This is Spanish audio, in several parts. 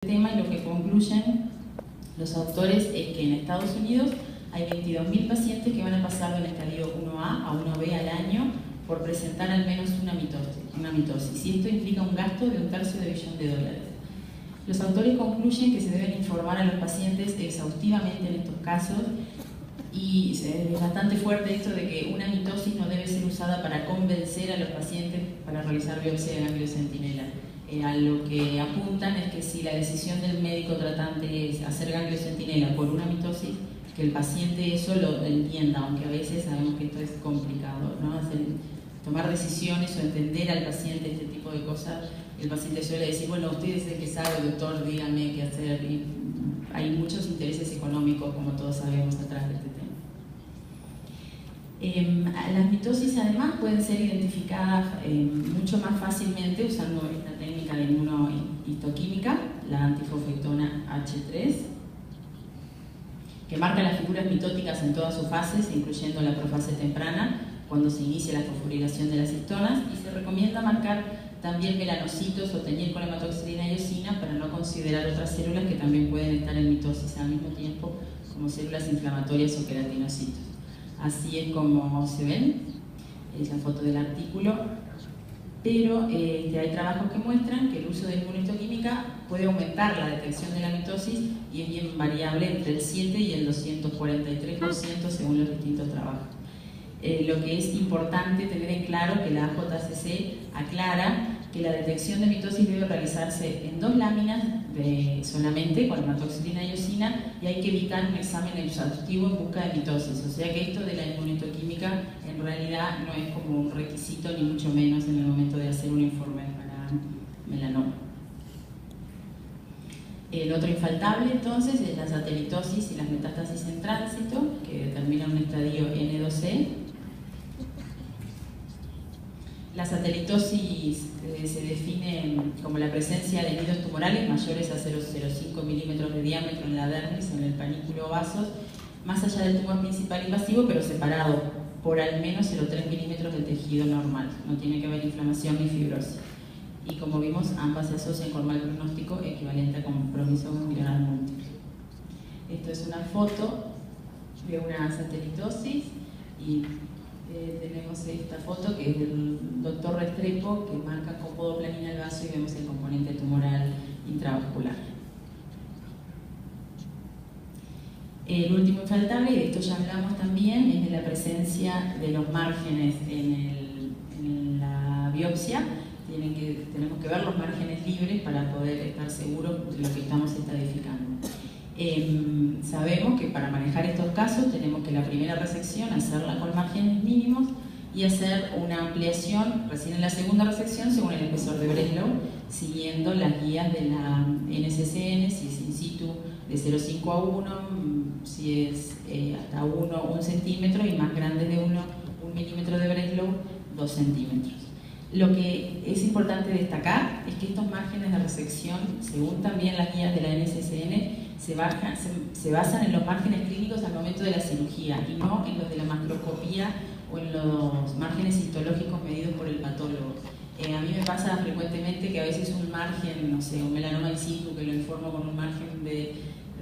tema, y lo que concluyen los autores es que en Estados Unidos hay 22.000 pacientes que van a pasar del estadio 1A a 1B al año por presentar al menos una mitosis, y esto implica un gasto de $1/3 billón. Los autores concluyen que se deben informar a los pacientes exhaustivamente en estos casos, y es bastante fuerte esto de que una mitosis no debe ser usada para convencer a los pacientes para realizar biopsia de ganglio centinela. A lo que apuntan es que si la decisión del médico tratante es hacer ganglio centinela por una mitosis, que el paciente eso lo entienda, aunque a veces sabemos que esto es complicado, ¿no? Tomar decisiones o entender al paciente este tipo de cosas. El paciente suele decir, bueno, usted es el que sabe, doctor, dígame qué hacer. Y hay muchos intereses económicos, como todos sabemos, atrás de este tema. Las mitosis además pueden ser identificadas mucho más fácilmente usando esta técnica de inmunohistoquímica, la antifosfetona H3, que marca las figuras mitóticas en todas sus fases, incluyendo la profase temprana, cuando se inicia la fosforilación de las histonas, y se recomienda marcar también melanocitos o teñir con hematoxilina y eosina para no considerar otras células que también pueden estar en mitosis al mismo tiempo, como células inflamatorias o queratinocitos. Así es como se ven, es la foto del artículo, pero hay trabajos que muestran que el uso de inmunohistoquímica puede aumentar la detección de la mitosis, y es bien variable entre el 7 y el 243% según los distintos trabajos. Lo que es importante tener en claro que la AJCC aclara que la detección de mitosis debe realizarse en 2 láminas solamente con hematoxilina y eosina, y hay que evitar un examen exhaustivo en busca de mitosis. O sea que esto de la inmunohistoquímica en realidad no es como un requisito, ni mucho menos en el momento de hacer un informe para melanoma. El otro infaltable entonces es la satelitosis y las metástasis en tránsito, que determinan un estadio N2E. La satelitosis se define como la presencia de nidos tumorales mayores a 0,05 milímetros de diámetro en la dermis, en el panículo o vasos, más allá del tumor principal invasivo, pero separado por al menos 0,3 milímetros del tejido normal. No tiene que haber inflamación ni fibrosis. Y como vimos, ambas se asocian con mal pronóstico equivalente a compromiso ganglionar múltiple. Esto es una foto de una satelitosis, y tenemos esta foto que es del doctor Restrepo, que marca con podoplanina el vaso, y vemos el componente tumoral intravascular. El último infaltable, y de esto ya hablamos también, es de la presencia de los márgenes en la biopsia. Tenemos que ver los márgenes libres para poder estar seguros de lo que estamos estadificando. Sabemos que para manejar estos casos tenemos que la primera resección hacerla con márgenes mínimos y hacer una ampliación recién en la segunda resección según el espesor de Breslow, siguiendo las guías de la NCCN, si es in situ de 0,5 a 1, si es hasta 1 centímetro, y más grande de 1 milímetro de Breslow, 2 centímetros. Lo que es importante destacar es que estos márgenes de resección, según también las guías de la NCCN, se basan en los márgenes clínicos al momento de la cirugía y no en los de la macroscopía o en los márgenes histológicos medidos por el patólogo. A mí me pasa frecuentemente que a veces un margen, no sé, un melanoma in situ, que lo informo con un margen de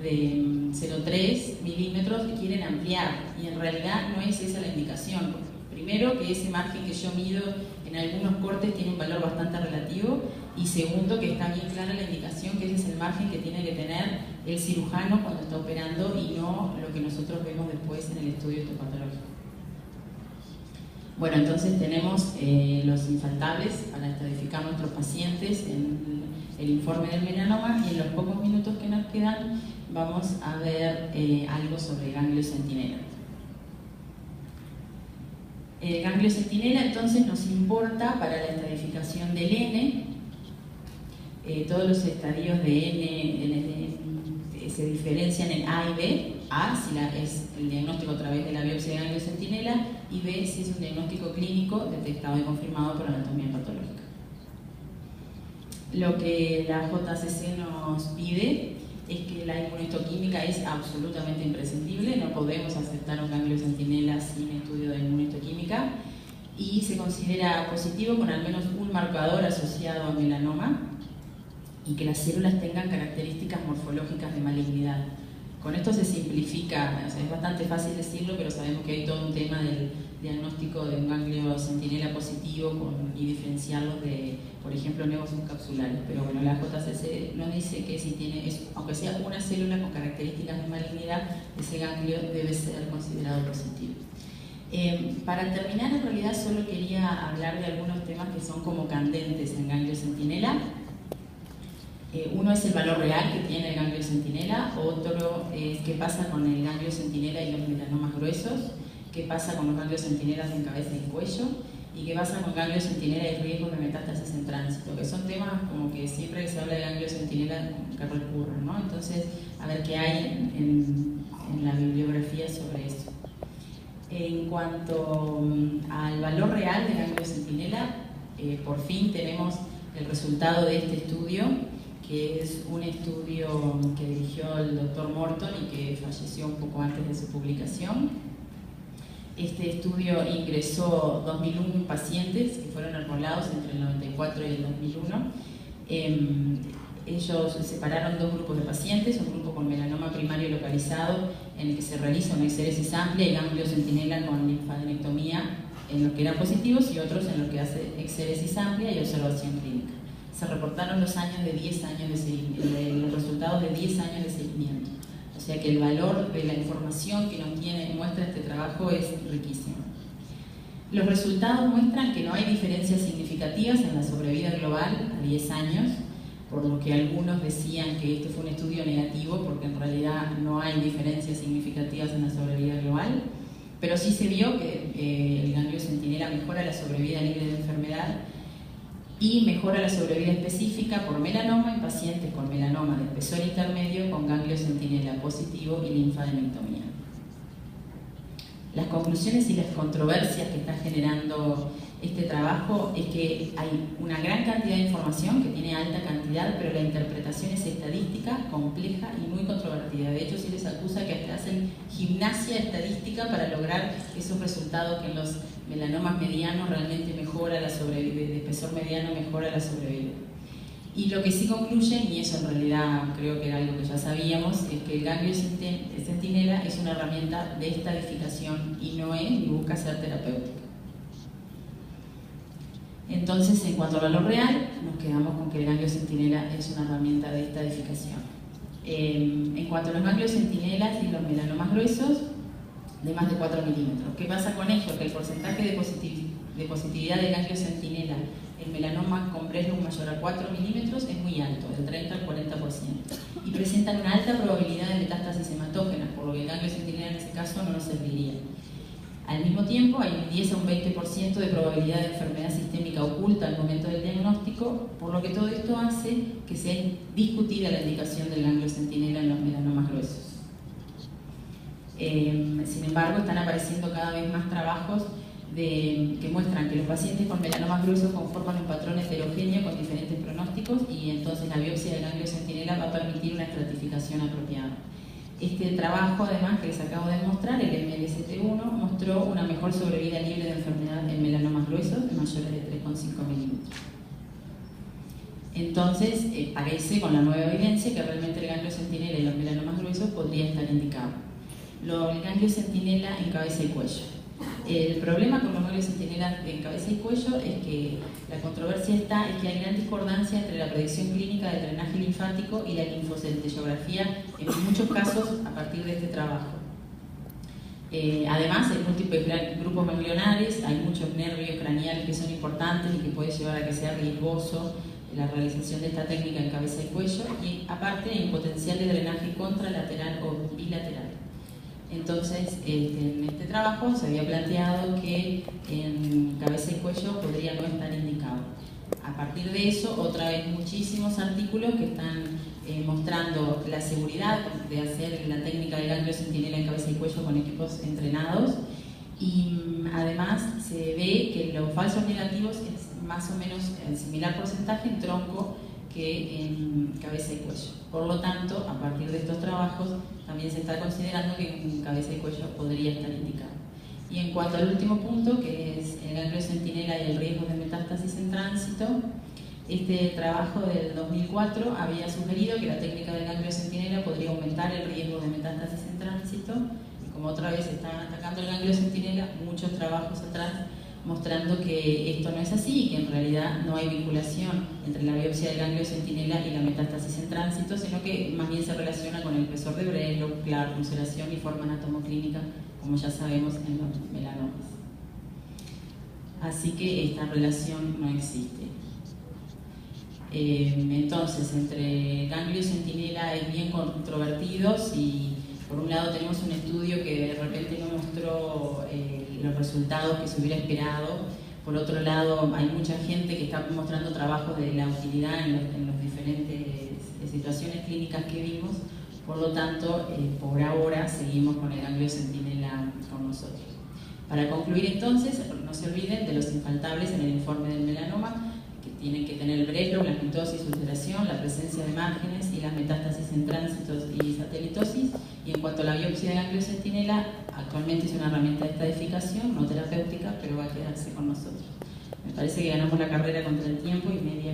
0,3 milímetros, y quieren ampliar, y en realidad no es esa la indicación. Primero, que ese margen que yo mido en algunos cortes tiene un valor bastante relativo, y segundo, que está bien clara la indicación que ese es el margen que tiene que tener el cirujano cuando está operando, y no lo que nosotros vemos después en el estudio histopatológico. Bueno, entonces tenemos los infaltables para estadificar nuestros pacientes en el informe del melanoma, y en los pocos minutos que nos quedan vamos a ver algo sobre ganglio centinela. El ganglio centinela entonces nos importa para la estadificación del N. Todos los estadios de N se diferencian en A y B. A si es el diagnóstico a través de la biopsia de ganglio centinela, y B si es un diagnóstico clínico detectado y confirmado por anatomía patológica. Lo que la JCC nos pide es que la inmunohistoquímica es absolutamente imprescindible, no podemos aceptar un ganglio centinela sin estudio de inmunohistoquímica, y se considera positivo con al menos un marcador asociado a melanoma. y que las células tengan características morfológicas de malignidad. Con esto se simplifica, o sea, es bastante fácil decirlo, pero sabemos que hay todo un tema del diagnóstico de un ganglio centinela positivo y diferenciarlos de, por ejemplo, nuevos subcapsulares. Pero bueno, la JCC nos dice que si tiene, aunque sea una célula con características de malignidad, ese ganglio debe ser considerado positivo. Para terminar, en realidad solo quería hablar de algunos temas que son como candentes en ganglio centinela. Uno es el valor real que tiene el ganglio centinela, otro es qué pasa con el ganglio centinela y los melanomas gruesos, qué pasa con los ganglios centinelas en cabeza y cuello, y qué pasa con ganglio centinela y riesgos de metástasis en tránsito, que son temas como que siempre que se habla de ganglio centinela que recurren, ¿no? Entonces, a ver qué hay en la bibliografía sobre eso. En cuanto al valor real del ganglio centinela, por fin tenemos el resultado de este estudio, que es un estudio que dirigió el doctor Morton y que falleció un poco antes de su publicación. Este estudio ingresó 2.001 pacientes que fueron enrolados entre el 94 y el 2001. Ellos separaron dos grupos de pacientes, un grupo con melanoma primario localizado, en el que se realiza una exéresis amplia y ganglio centinela con linfadenectomía en los que eran positivos, y otros en los que hace exéresis amplia y observación clínica. Se reportaron los años de 10 años de seguimiento, los resultados de 10 años de seguimiento. O sea que el valor de la información que muestra este trabajo es riquísimo. Los resultados muestran que no hay diferencias significativas en la sobrevida global a 10 años, por lo que algunos decían que este fue un estudio negativo, porque en realidad no hay diferencias significativas en la sobrevida global, pero sí se vio que el ganglio centinela mejora la sobrevida libre de enfermedad y mejora la sobrevida específica por melanoma en pacientes con melanoma de espesor intermedio con ganglio centinela positivo y linfadenectomía. Las conclusiones y las controversias que está generando este trabajo es que hay una gran cantidad de información que tiene alta cantidad, pero la interpretación es estadística, compleja y muy controvertida. De hecho, se les acusa que hasta hacen gimnasia estadística para lograr esos resultados que en los melanomas medianos realmente mejora la sobrevida, de espesor mediano mejora la sobrevida. Y lo que sí concluyen, y eso en realidad creo que era algo que ya sabíamos, es que el ganglio centinela es una herramienta de estadificación y no es ni busca ser terapéutica. Entonces, en cuanto al valor real, nos quedamos con que el ganglio centinela es una herramienta de estadificación. En cuanto a los ganglios centinelas y los melanomas gruesos, de más de 4 milímetros. ¿Qué pasa con ello? Que el porcentaje de positividad de ganglio centinela en melanoma con breslum mayor a 4 milímetros es muy alto, del 30 al 40%, y presentan una alta probabilidad de metástasis hematógenas, por lo que el ganglio centinela en ese caso no nos serviría. Al mismo tiempo, hay un 10 a un 20% de probabilidad de enfermedad sistémica oculta al momento del diagnóstico, por lo que todo esto hace que sea discutida la indicación del ganglio centinela en los melanomas gruesos. Sin embargo, están apareciendo cada vez más trabajos que muestran que los pacientes con melanomas gruesos conforman un patrón heterogéneo con diferentes pronósticos, y entonces la biopsia del ganglio centinela va a permitir una estratificación apropiada. Este trabajo, además, que les acabo de mostrar, el MLST1, mostró una mejor sobrevida libre de enfermedad en melanomas gruesos de mayores de 3,5 milímetros. Entonces, parece, con la nueva evidencia, que realmente el ganglio centinela y los melanomas gruesos podría estar indicado. El ganglio centinela en cabeza y cuello. El problema con los ganglios centinela en cabeza y cuello es que la controversia es que hay gran discordancia entre la predicción clínica del drenaje linfático y la linfocentellografía, en muchos casos a partir de este trabajo. Además, hay múltiples grupos ganglionares, hay muchos nervios craneales que son importantes y que puede llevar a que sea riesgoso la realización de esta técnica en cabeza y cuello, y aparte hay un potencial de drenaje contralateral o bilateral. Entonces, en este trabajo se había planteado que en cabeza y cuello podría no estar indicado. A partir de eso, otra vez muchísimos artículos que están mostrando la seguridad de hacer la técnica de ganglio centinela en cabeza y cuello con equipos entrenados, y además se ve que los falsos negativos es más o menos el similar porcentaje en tronco que en cabeza y cuello. Por lo tanto, a partir de estos trabajos también se está considerando que en cabeza y cuello podría estar indicado. Y en cuanto al último punto, que es el ganglio centinela y el riesgo de metástasis en tránsito, Este trabajo del 2004 había sugerido que la técnica del ganglio centinela podría aumentar el riesgo de metástasis en tránsito, y como otra vez estaban atacando el ganglio centinela, muchos trabajos atrás mostrando que esto no es así y que en realidad no hay vinculación entre la biopsia del ganglio centinela y la metástasis en tránsito, sino que más bien se relaciona con el espesor de Breslov, la ulceración y forma anatomoclínica, como ya sabemos en los melanomas. Así que esta relación no existe. Entonces, entre ganglio y centinela es bien controvertidos, y por un lado tenemos un estudio que de repente no mostró los resultados que se hubiera esperado. Por otro lado, hay mucha gente que está mostrando trabajos de la utilidad en las diferentes situaciones clínicas que vimos. Por lo tanto, por ahora seguimos con el ganglio centinela con nosotros. Para concluir entonces, no se olviden de los infaltables en el informe del melanoma, que tienen que tener el Breslov, la mitosis, ulceración, la presencia de márgenes y las metástasis en tránsitos y satelitosis. Y en cuanto a la biopsia de ganglio centinela, actualmente es una herramienta de estadificación, no terapéutica, pero va a quedarse con nosotros. Me parece que ganamos la carrera contra el tiempo y media